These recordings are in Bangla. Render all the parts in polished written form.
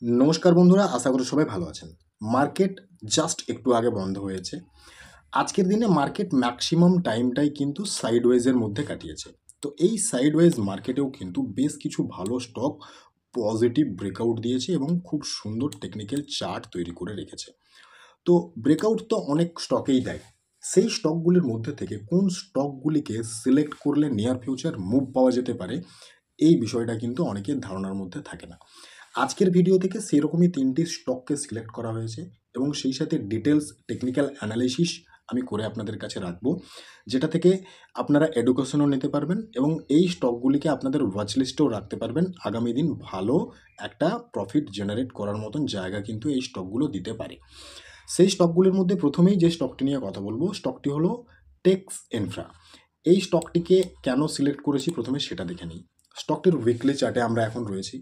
নমস্কার বন্ধুরা, আশা করি সবাই ভালো আছেন। মার্কেট জাস্ট একটু আগে বন্ধ হয়েছে। আজকের দিনে মার্কেট ম্যাক্সিমাম টাইমটাই কিন্তু সাইডওয়েজের মধ্যে কাটিয়েছে। তো এই সাইডওয়েজ মার্কেটেও কিন্তু বেশ কিছু ভালো স্টক পজিটিভ ব্রেকআউট দিয়েছে এবং খুব সুন্দর টেকনিক্যাল চার্ট তৈরি করে রেখেছে। তো ব্রেকআউট তো অনেক স্টকেই দেয়। সেই স্টকগুলির মধ্যে থেকে কোন স্টকগুলিকে সিলেক্ট করলে নিয়ার ফিউচার মুভ পাওয়া যেতে পারে, এই বিষয়টা কিন্তু অনেকের ধারণার মধ্যে থাকে না। আজকের ভিডিও থেকে সেরকমই ৩টি স্টককে সিলেক্ট করা হয়েছে এবং সেই সাথে ডিটেলস টেকনিক্যাল অ্যানালাইসিস আমি করে আপনাদের কাছে রাখবো, যেটা থেকে আপনারা এডুকেশনও নিতে পারবেন এবং এই স্টকগুলিকে আপনাদের ওয়াচ লিস্টেও রাখতে পারবেন। আগামী দিন ভালো একটা প্রফিট জেনারেট করার মতন জায়গা কিন্তু এই স্টকগুলো দিতে পারে। সেই স্টকগুলির মধ্যে প্রথমেই যে স্টকটি নিয়ে কথা বলবো, স্টকটি হলো টেক্স ইনফ্রা। এই স্টকটিকে কেন সিলেক্ট করেছি প্রথমে সেটা দেখে নিই। স্টকটির উইকলি চার্টে আমরা এখন রয়েছি।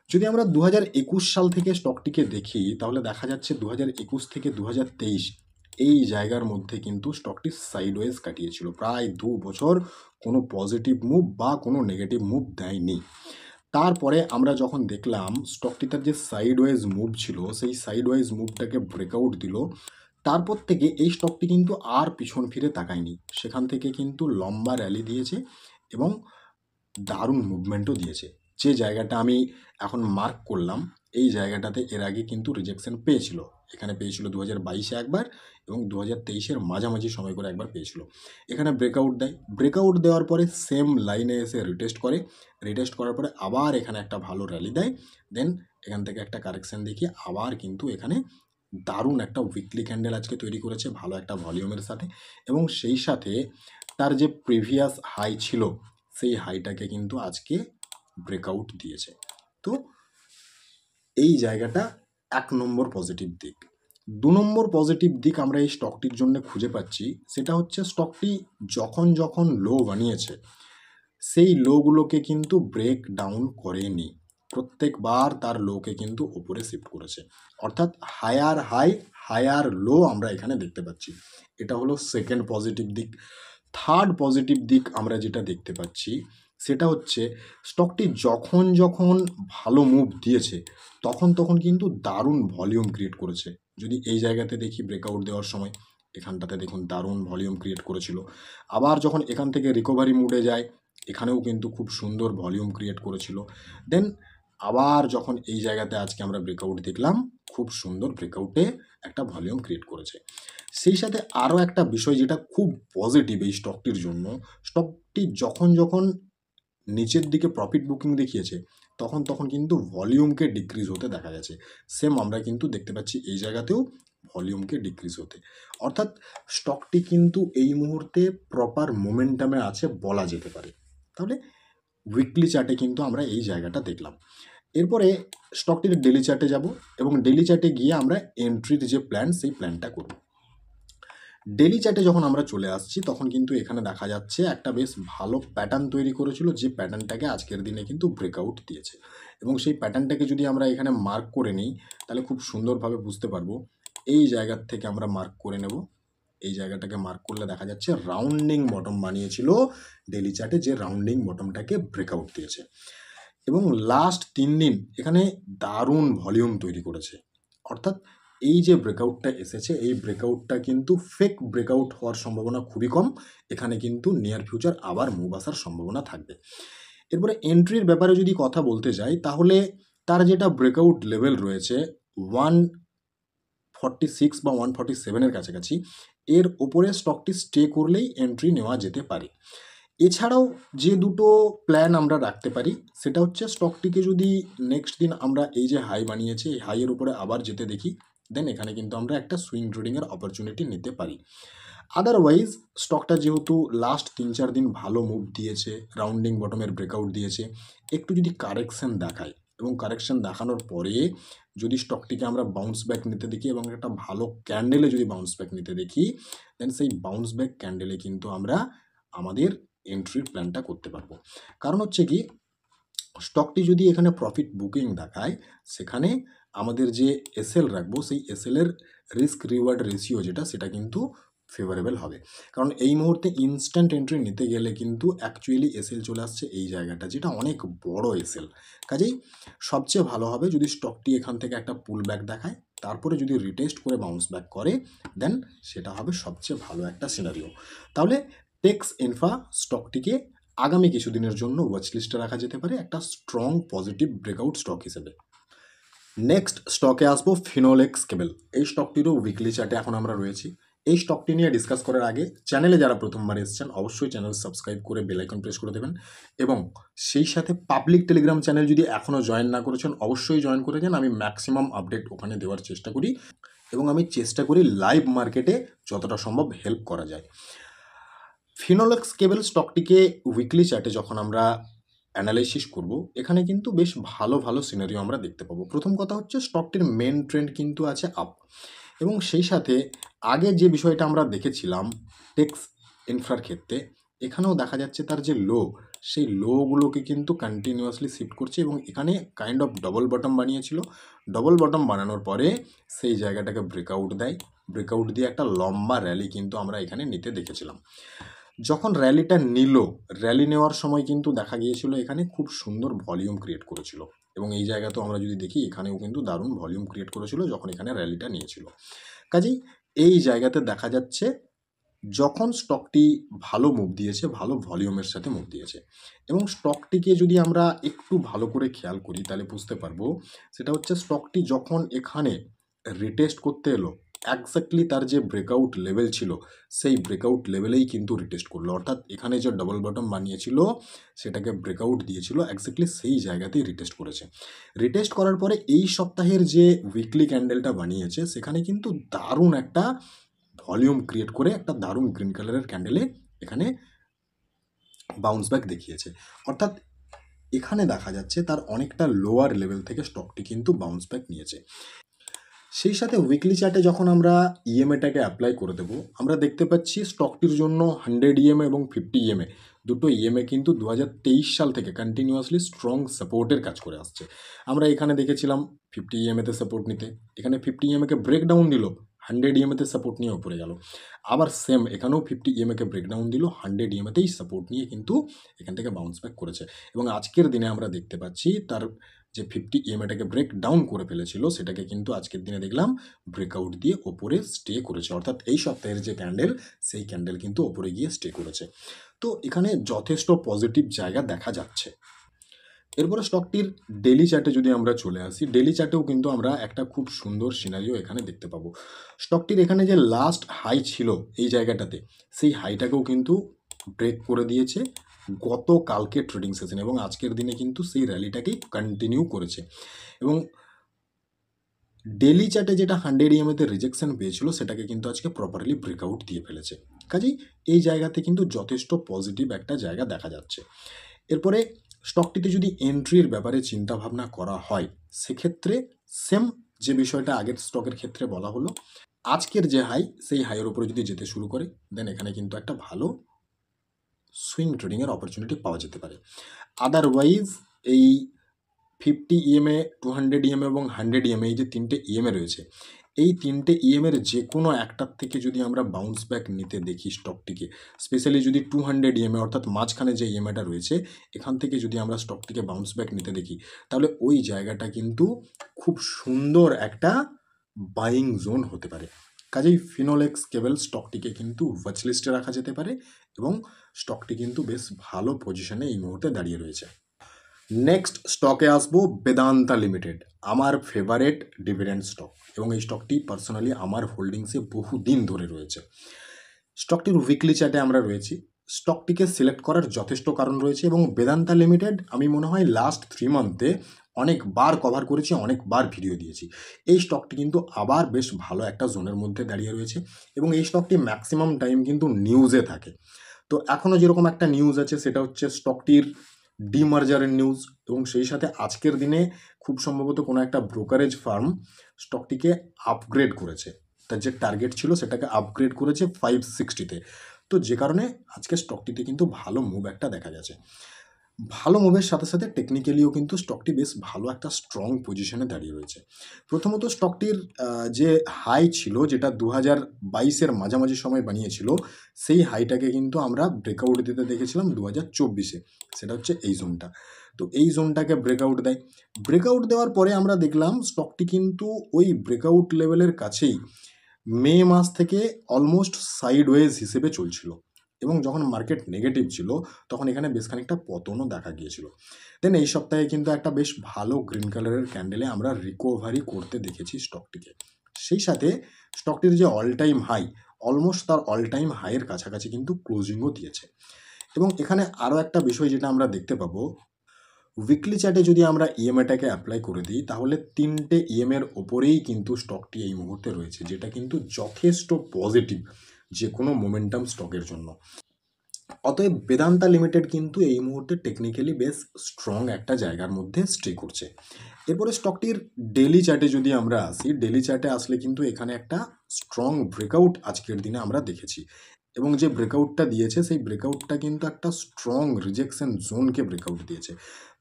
যদি আমরা 2021 সাল থেকে স্টকটিকে দেখি, তাহলে দেখা যাচ্ছে 2021 থেকে 2023 এই জায়গার মধ্যে কিন্তু স্টকটি সাইডওয়েজ কাটিয়েছিল। প্রায় 2 বছর কোনো পজিটিভ মুভ বা কোনো নেগেটিভ মুভ দেয়নি। তারপরে আমরা যখন দেখলাম স্টকটি তার যে সাইডওয়েজ মুভ ছিল, সেই সাইডওয়েজ মুভটাকে ব্রেকআউট দিল, তারপর থেকে এই স্টকটি কিন্তু আর পিছন ফিরে তাকায়নি। সেখান থেকে কিন্তু লম্বা র্যালি দিয়েছে এবং দারুণ মুভমেন্টও দিয়েছে। যে জায়গাটা আমি এখন মার্ক করলাম, এই জায়গাটাতে এর আগে কিন্তু রিজেকশন পেয়েছিল। এখানে পেয়েছিল 2022-এ একবার এবং 2023-এর মাঝামাঝি সময় করে একবার পেয়েছিল। এখানে ব্রেকআউট দেয়, ব্রেকআউট দেওয়ার পরে সেম লাইনে এসে রিটেস্ট করে, রিটেস্ট করার পরে আবার এখানে একটা ভালো র্যালি দেয়, দেন এখান থেকে একটা কারেকশান দেখিয়ে আবার কিন্তু এখানে দারুণ একটা উইকলি ক্যান্ডেল আজকে তৈরি করেছে ভালো একটা ভলিউমের সাথে, এবং সেই সাথে তার যে প্রিভিয়াস হাই ছিল সেই হাইটাকে কিন্তু আজকে ব্রেকআউট দিয়েছে। তো এই জায়গাটা 1 নম্বর পজিটিভ দিক। 2 নম্বর পজিটিভ দিক আমরা এই স্টকটির জন্য খুঁজে পাচ্ছি, সেটা হচ্ছে স্টকটি যখন যখন লো বানিয়েছে সেই লোগুলোকে কিন্তু ব্রেক ডাউন করেনি। প্রত্যেকবার তার লোকে কিন্তু ওপরে শিফট করেছে, অর্থাৎ হায়ার হাই হায়ার লো আমরা এখানে দেখতে পাচ্ছি। এটা হলো সেকেন্ড পজিটিভ দিক। থার্ড পজিটিভ দিক আমরা যেটা দেখতে পাচ্ছি সেটা হচ্ছে স্টকটি যখন যখন ভালো মুভ দিয়েছে তখন তখন কিন্তু দারুণ ভলিউম ক্রিয়েট করেছে। যদি এই জায়গাতে দেখি ব্রেকআউট দেওয়ার সময়, এখানটাতে দেখুন দারুণ ভলিউম ক্রিয়েট করেছিল। আবার যখন এখান থেকে রিকভারি মুডে যায়, এখানেও কিন্তু খুব সুন্দর ভলিউম ক্রিয়েট করেছিল। দেন আবার যখন এই জায়গাতে আজকে আমরা ব্রেকআউট দেখলাম, খুব সুন্দর ব্রেকআউটে একটা ভলিউম ক্রিয়েট করেছে। সেই সাথে আরও একটা বিষয় যেটা খুব পজিটিভ এই স্টকটির জন্য, স্টকটি যখন যখন নিচের দিকে প্রফিট বুকিং দেখিয়েছে তখন তখন কিন্তু ভলিউমকে ডিক্রিজ হতে দেখা গেছে। সেম আমরা কিন্তু দেখতে পাচ্ছি এই জায়গাতেও ভলিউমকে ডিক্রিজ হতে, অর্থাৎ স্টকটি কিন্তু এই মুহূর্তে প্রপার মোমেন্টামে আছে বলা যেতে পারে। তাহলে উইকলি চার্টে কিন্তু আমরা এই জায়গাটা দেখলাম। এরপরে স্টকটির ডেলি চার্টে যাব এবং ডেলি চার্টে গিয়ে আমরা এন্ট্রির যে প্ল্যান সেই প্ল্যানটা করব। ডেলি চার্টে যখন আমরা চলে আসছি তখন কিন্তু এখানে দেখা যাচ্ছে একটা বেশ ভালো প্যাটার্ন তৈরি করেছিল, যে প্যাটার্নটাকে আজকের দিনে কিন্তু ব্রেকআউট দিয়েছে। এবং সেই প্যাটার্নটাকে যদি আমরা এখানে মার্ক করে নিই তাহলে খুব সুন্দরভাবে বুঝতে পারবো। এই জায়গার থেকে আমরা মার্ক করে নেব। এই জায়গাটাকে মার্ক করলে দেখা যাচ্ছে রাউন্ডিং বটম বানিয়েছিল ডেলি চার্টে, যে রাউন্ডিং বটমটাকে ব্রেকআউট দিয়েছে এবং লাস্ট 3 দিন এখানে দারুণ ভলিউম তৈরি করেছে। অর্থাৎ এই যে ব্রেকআউটটা এসেছে এই ব্রেকআউটটা কিন্তু ফেক ব্রেকআউট হওয়ার সম্ভাবনা খুবই কম। এখানে কিন্তু নিয়ার ফিউচার আবার মুভ আসার সম্ভাবনা থাকবে। এরপরে এন্ট্রির ব্যাপারে যদি কথা বলতে যাই, তাহলে তার যেটা ব্রেকআউট লেভেল রয়েছে 146 বা 147-এর কাছাকাছি, এর ওপরে স্টকটি স্টে করলেই এন্ট্রি নেওয়া যেতে পারে। এছাড়াও যে দুটো প্ল্যান আমরা রাখতে পারি সেটা হচ্ছে স্টকটিকে যদি নেক্সট দিন আমরা এই যে হাই বানিয়েছে এই হাইয়ের উপরে আবার যেতে দেখি, দেন এখানে কিন্তু আমরা একটা সুইং ট্রেডিংয়ের অপরচুনিটি নিতে পারি। আদারওয়াইজ স্টকটা যেহেতু লাস্ট 3-4 দিন ভালো মুভ দিয়েছে, রাউন্ডিং বটমের ব্রেকআউট দিয়েছে, একটু যদি কারেকশন দেখায় এবং কারেকশন দেখানোর পরে যদি স্টকটিকে আমরা বাউন্স ব্যাক নিতে দেখি এবং একটা ভালো ক্যান্ডেলে যদি বাউন্স ব্যাক নিতে দেখি, দেন সেই বাউন্স ব্যাক ক্যান্ডেলে কিন্তু আমরা আমাদের এন্ট্রির প্ল্যানটা করতে পারবো। কারণ হচ্ছে কি, স্টকটি যদি এখানে প্রফিট বুকিং দেখায় সেখানে আমাদের যে এসএল রাখবো সেই এসএলের রিস্ক রিওয়ার্ড রেশিও যেটা সেটা কিন্তু ফেভারেবল হবে। কারণ এই মুহূর্তে ইনস্ট্যান্ট এন্ট্রি নিতে গেলে কিন্তু অ্যাকচুয়ালি এসএল চলে আসছে এই জায়গাটা, যেটা অনেক বড় এসএল। কাজেই সবচেয়ে ভালো হবে যদি স্টকটি এখান থেকে একটা পুল ব্যাক দেখায়, তারপরে যদি রিটেস্ট করে বাউন্স ব্যাক করে, দেন সেটা হবে সবচেয়ে ভালো একটা সিনারিও। তাহলে টেক্স ইনফা স্টকটিকে আগামী কিছুদিনের জন্য ওয়াচ লিস্টে রাখা যেতে পারে একটা স্ট্রং পজিটিভ ব্রেকআউট স্টক হিসেবে। নেক্সট স্টকে আসবো ফিনোলেক্স কেবল। এই স্টকটিরও উইকলি চার্টে এখন আমরা রয়েছি। এই স্টকটি নিয়ে ডিসকাস করার আগে চ্যানেলে যারা প্রথমবার এসেছেন অবশ্যই চ্যানেল সাবস্ক্রাইব করে বেল আইকন প্রেস করে দেবেন, এবং সেই সাথে পাবলিক টেলিগ্রাম চ্যানেল যদি এখনও জয়েন না করেছেন অবশ্যই জয়েন করে যান। আমি ম্যাক্সিমাম আপডেট ওখানে দেওয়ার চেষ্টা করি, এবং আমি চেষ্টা করি লাইভ মার্কেটে যতটা সম্ভব হেল্প করা যায়। ফিনোলেক্স কেবল স্টকটিকে উইকলি চার্টে যখন আমরা অ্যানালাইসিস করব, এখানে কিন্তু বেশ ভালো ভালো সিনারিও আমরা দেখতে পাবো। প্রথম কথা হচ্ছে স্টকটির মেন ট্রেন্ড কিন্তু আছে আপ, এবং সেই সাথে আগে যে বিষয়টা আমরা দেখেছিলাম টেক্স ইনফ্রার ক্ষেত্রে, এখানেও দেখা যাচ্ছে তার যে লো, সেই লোগুলোকে কিন্তু কন্টিনিউয়াসলি শিফট করছে, এবং এখানে কাইন্ড অফ ডবল বটম বানিয়েছিল। ডবল বটম বানানোর পরে সেই জায়গাটাকে ব্রেকআউট দেয়, ব্রেকআউট দিয়ে একটা লম্বা র্যালি কিন্তু আমরা এখানে নিতে দেখেছিলাম। যখন র্যালিটা নিল, র্যালি নেওয়ার সময় কিন্তু দেখা গিয়েছিল এখানে খুব সুন্দর ভলিউম ক্রিয়েট করেছিল, এবং এই জায়গাতেও আমরা যদি দেখি এখানেও কিন্তু দারুণ ভলিউম ক্রিয়েট করেছিল যখন এখানে র্যালিটা নিয়েছিল। কাজেই এই জায়গাতে দেখা যাচ্ছে যখন স্টকটি ভালো মুভ দিয়েছে, ভালো ভলিউমের সাথে মুভ দিয়েছে, এবং স্টকটিকে যদি আমরা একটু ভালো করে খেয়াল করি তাহলে বুঝতে পারবো সেটা হচ্ছে স্টকটি যখন এখানে রিটেস্ট করতে এলো, এক্স্যাক্টলি তার যে ব্রেকআউট লেভেল ছিল সেই ব্রেকআউট লেভেলেই কিন্তু রিটেস্ট করলো, অর্থাৎ এখানে যে ডবল বটম বানিয়েছিল সেটাকে ব্রেকআউট দিয়েছিল, এক্স্যাক্টলি সেই জায়গাতেই রিটেস্ট করেছে। রিটেস্ট করার পরে এই সপ্তাহের যে উইকলি ক্যান্ডেলটা বানিয়েছে সেখানে কিন্তু দারুণ একটা ভলিউম ক্রিয়েট করে একটা দারুণ গ্রিন কালারের ক্যান্ডেলে এখানে বাউন্স ব্যাক দেখিয়েছে, অর্থাৎ এখানে দেখা যাচ্ছে তার অনেকটা লোয়ার লেভেল থেকে স্টকটি কিন্তু বাউন্স ব্যাক নিয়েছে। সেই সাথে উইকলি চার্টে যখন আমরা ইএমএটাকে অ্যাপ্লাই করে দেবো, আমরা দেখতে পাচ্ছি স্টকটির জন্য 100 ইএমএ এবং 50 ইএমএ দুটো ইএমএ কিন্তু 2023 সাল থেকে কন্টিনিউয়াসলি স্ট্রং সাপোর্টের কাজ করে আসছে। আমরা এখানে দেখেছিলাম 50 ইএমএতে সাপোর্ট নিতে, এখানে 50 ইএমএকে ব্রেকডাউন দিল, 100 ইএমএতে সাপোর্ট নিয়ে উপরে গেল, আবার সেম এখানেও 50 ইএমএকে ব্রেকডাউন দিল, 100 ইএমএতেই সাপোর্ট নিয়ে কিন্তু এখান থেকে বাউন্স ব্যাক করেছে, এবং আজকের দিনে আমরা দেখতে পাচ্ছি তার যে 50 ইএমএটাকে ব্রেক ডাউন করে ফেলেছিল সেটাকে কিন্তু আজকের দিনে দেখলাম ব্রেকআউট দিয়ে ওপরে স্টে করেছে, অর্থাৎ এই সপ্তাহের যে ক্যান্ডেল সেই ক্যান্ডেল কিন্তু ওপরে গিয়ে স্টে করেছে। তো এখানে যথেষ্ট পজিটিভ জায়গা দেখা যাচ্ছে। এরপরে স্টকটির ডেলি চার্টে যদি আমরা চলে আসি, ডেলি চার্টেও কিন্তু আমরা একটা খুব সুন্দর সিনারিও এখানে দেখতে পাবো। স্টকটির এখানে যে লাস্ট হাই ছিল এই জায়গাটাতে, সেই হাইটাকেও কিন্তু ব্রেক করে দিয়েছে গতকালকে ট্রেডিং সেশন, এবং আজকের দিনে কিন্তু সেই র্যালিটাকেই কন্টিনিউ করেছে, এবং ডেলি চার্টে যেটা 100 ইএমএতে রিজেকশন পেয়েছিল সেটাকে কিন্তু আজকে প্রপারলি ব্রেকআউট দিয়ে ফেলেছে। কাজেই এই জায়গাতে কিন্তু যথেষ্ট পজিটিভ একটা জায়গা দেখা যাচ্ছে। এরপরে স্টকটিতে যদি এন্ট্রির ব্যাপারে চিন্তাভাবনা করা হয়, সেক্ষেত্রে সেম যে বিষয়টা আগের স্টকের ক্ষেত্রে বলা হলো, আজকের যে হাই সেই হাইয়ের উপরে যদি যেতে শুরু করে, দেন এখানে কিন্তু একটা ভালো সুইং ট্রেডিংয়ের অপরচুনিটি পাওয়া যেতে পারে। আদারওয়াইজ এই 50 ইএমএ, 200 ইএমএ এবং 100 ইএমএ, এই যে তিনটে ইএমএ রয়েছে, এই তিনটে ইএমএর যে কোনো একটার থেকে যদি আমরা বাউন্স ব্যাক নিতে দেখি স্টকটিকে, স্পেশালি যদি 200 ইএমএ অর্থাৎ মাঝখানে যে ইএমএটা রয়েছে এখান থেকে যদি আমরা স্টকটিকে বাউন্স ব্যাক নিতে দেখি, তাহলে ওই জায়গাটা কিন্তু খুব সুন্দর একটা বাইং জোন হতে পারে। কাজেই ফিনোলেক্স কেবল স্টকটিকে কিন্তু ওয়াচ লিস্টে রাখা যেতে পারে, এবং স্টকটি কিন্তু বেশ ভালো পজিশনে এই মুহূর্তে দাঁড়িয়ে রয়েছে। নেক্সট স্টকে আসবো বেদান্তা লিমিটেড, আমার ফেভারেট ডিভিডেন্ড স্টক, এবং এই স্টকটি পার্সোনালি আমার হোল্ডিংসে বহুদিন ধরে রয়েছে। স্টকটির উইকলি চার্টে আমরা রয়েছি, স্টকটিকে সিলেক্ট করার যথেষ্ট কারণ রয়েছে, এবং বেদান্তা লিমিটেড আমি মনে হয় লাস্ট 3 মান্থে অনেকবার কভার করেছি, অনেকবার ভিডিও দিয়েছি। এই স্টকটি কিন্তু আবার বেশ ভালো একটা জোনের মধ্যে দাঁড়িয়ে রয়েছে, এবং এই স্টকটি ম্যাক্সিমাম টাইম কিন্তু নিউজে থাকে। তো এখনও যেরকম একটা নিউজ আছে সেটা হচ্ছে স্টকটির ডিমার্জারের নিউজ, এবং সেই সাথে আজকের দিনে খুব সম্ভবত কোনো একটা ব্রোকারেজ ফার্ম স্টকটিকে আপগ্রেড করেছে, তার যে টার্গেট ছিল সেটাকে আপগ্রেড করেছে 560-তে, তো যে কারণে আজকে স্টকটিতে কিন্তু ভালো মুভ একটা দেখা গেছে। ভালো মুভের সাথে সাথে টেকনিক্যালিও কিন্তু স্টকটি বেশ ভালো একটা স্ট্রং পজিশনে দাঁড়িয়ে রয়েছে। প্রথমত স্টকটির যে হাই ছিল যেটা 2022-এর মাঝামাঝি সময় বানিয়েছিল, সেই হাইটাকে কিন্তু আমরা ব্রেকআউট দিতে দেখেছিলাম 2024-এ। সেটা হচ্ছে এই জোনটা। তো এই জোনটাকে ব্রেকআউট দেয়। ব্রেকআউট দেওয়ার পরে আমরা দেখলাম স্টকটি কিন্তু ওই ব্রেকআউট লেভেলের কাছেই মে মাস থেকে অলমোস্ট সাইডওয়েজ হিসেবে চলছিল, এবং যখন মার্কেট নেগেটিভ ছিল তখন এখানে বেশ খানিকটা পতনও দেখা গিয়েছিল। দেন এই সপ্তাহে কিন্তু একটা বেশ ভালো গ্রিন কালারের ক্যান্ডেলে আমরা রিকভারি করতে দেখেছি স্টকটিকে। সেই সাথে স্টকটির যে অল টাইম হাই, অলমোস্ট তার অল টাইম হাইয়ের কাছাকাছি কিন্তু ক্লোজিংও দিয়েছে। এবং এখানে আরও একটা বিষয় যেটা আমরা দেখতে পাবো, উইকলি চার্টে যদি আমরা ইএমআইটাকে অ্যাপ্লাই করে দিই তাহলে 3টে ইএমএর ওপরেই কিন্তু স্টকটি এই মুহূর্তে রয়েছে, যেটা কিন্তু যথেষ্ট পজিটিভ যে কোনো মোমেন্টাম স্টকের জন্য। অতএব বেদান্তা লিমিটেড কিন্তু এই মুহূর্তে টেকনিক্যালি বেশ স্ট্রং একটা জায়গার মধ্যে স্টে করছে। এরপরে স্টকটির ডেলি চার্টে যদি আমরা আসি, ডেলি চার্টে আসলে কিন্তু এখানে একটা স্ট্রং ব্রেকআউট আজকের দিনে আমরা দেখেছি, এবং যে ব্রেকআউটটা দিয়েছে সেই ব্রেকআউটটা কিন্তু একটা স্ট্রং রিজেকশন জোনকে ব্রেকআউট দিয়েছে।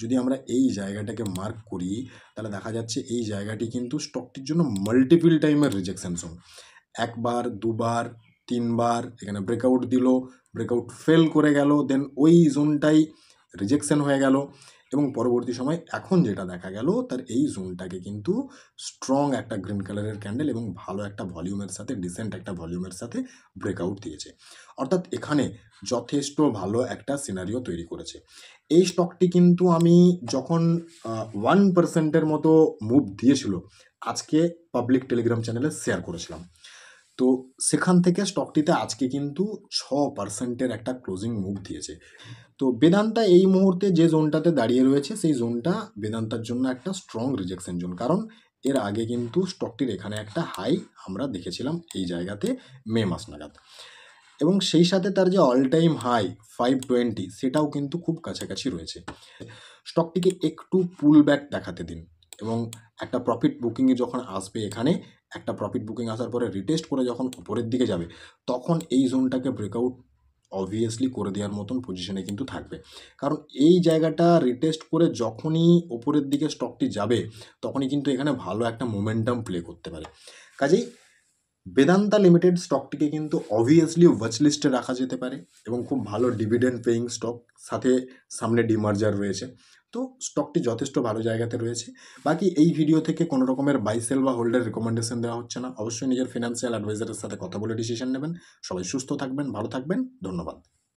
যদি আমরা এই জায়গাটাকে মার্ক করি তাহলে দেখা যাচ্ছে এই জায়গাটি কিন্তু স্টকটির জন্য মাল্টিপল টাইমের রিজেকশন জোন। একবার, দুবার, তিনবার এখানে ব্রেকআউট দিল, ব্রেকআউট ফেল করে গেল, দেন ওই জোনটাই রিজেকশন হয়ে গেল, এবং পরবর্তী সময় এখন যেটা দেখা গেল তার এই জোনটাকে কিন্তু স্ট্রং একটা গ্রিন কালারের ক্যান্ডেল এবং ভালো একটা ভলিউমের সাথে, ডিসেন্ট একটা ভলিউমের সাথে ব্রেকআউট দিয়েছে। অর্থাৎ এখানে যথেষ্ট ভালো একটা সিনারিও তৈরি করেছে। এই স্টকটি কিন্তু আমি যখন 1%-এর মতো মুভ দিয়েছিল আজকে পাবলিক টেলিগ্রাম চ্যানেলে শেয়ার করেছিলাম। তো সেখান থেকে স্টকটিতে আজকে কিন্তু 6%-এর একটা ক্লোজিং মুভ দিয়েছে। তো বেদান্তা এই মুহূর্তে যে জোনটাতে দাঁড়িয়ে রয়েছে সেই জোনটা বেদান্তার জন্য একটা স্ট্রং রিজেকশন জোন, কারণ এর আগে কিন্তু স্টকটির এখানে একটা হাই আমরা দেখেছিলাম এই জায়গাতে মে মাস নাগাদ, এবং সেই সাথে তার যে অল টাইম হাই 520 সেটাও কিন্তু খুব কাছাকাছি রয়েছে। স্টকটিকে একটু পুল ব্যাক দেখাতে দিন, এবং একটা প্রফিট বুকিংয়ে যখন আসবে, এখানে একটা প্রফিট বুকিং আসার পরে রিটেস্ট করে যখন উপরের দিকে যাবে তখন এই জোনটাকে ব্রেকআউট অবভিয়াসলি করে দেওয়ার মতন পজিশনে কিন্তু থাকবে, কারণ এই জায়গাটা রিটেস্ট করে যখনই ওপরের দিকে স্টকটি যাবে তখনই কিন্তু এখানে ভালো একটা মোমেন্টাম প্লে করতে পারে। কাজেই বেদান্তা লিমিটেড স্টকটিকে কিন্তু অবভিয়াসলি ওয়াচ লিস্টে রাখা যেতে পারে, এবং খুব ভালো ডিভিডেন্ড পেইং স্টক, সাথে সামনে ডিমার্জার রয়েছে। তো স্টকটি যথেষ্ট ভালো জায়গাতে রয়েছে। বাকি এই ভিডিও থেকে কোনো রকমের বাই সেল বা হোল্ডের রেকমেন্ডেশন দেওয়া হচ্ছে না। অবশ্যই নিজের ফিনান্সিয়াল অ্যাডভাইজারের সাথে কথা বলে ডিসিশন নেবেন। সবাই সুস্থ থাকবেন, ভালো থাকবেন, ধন্যবাদ।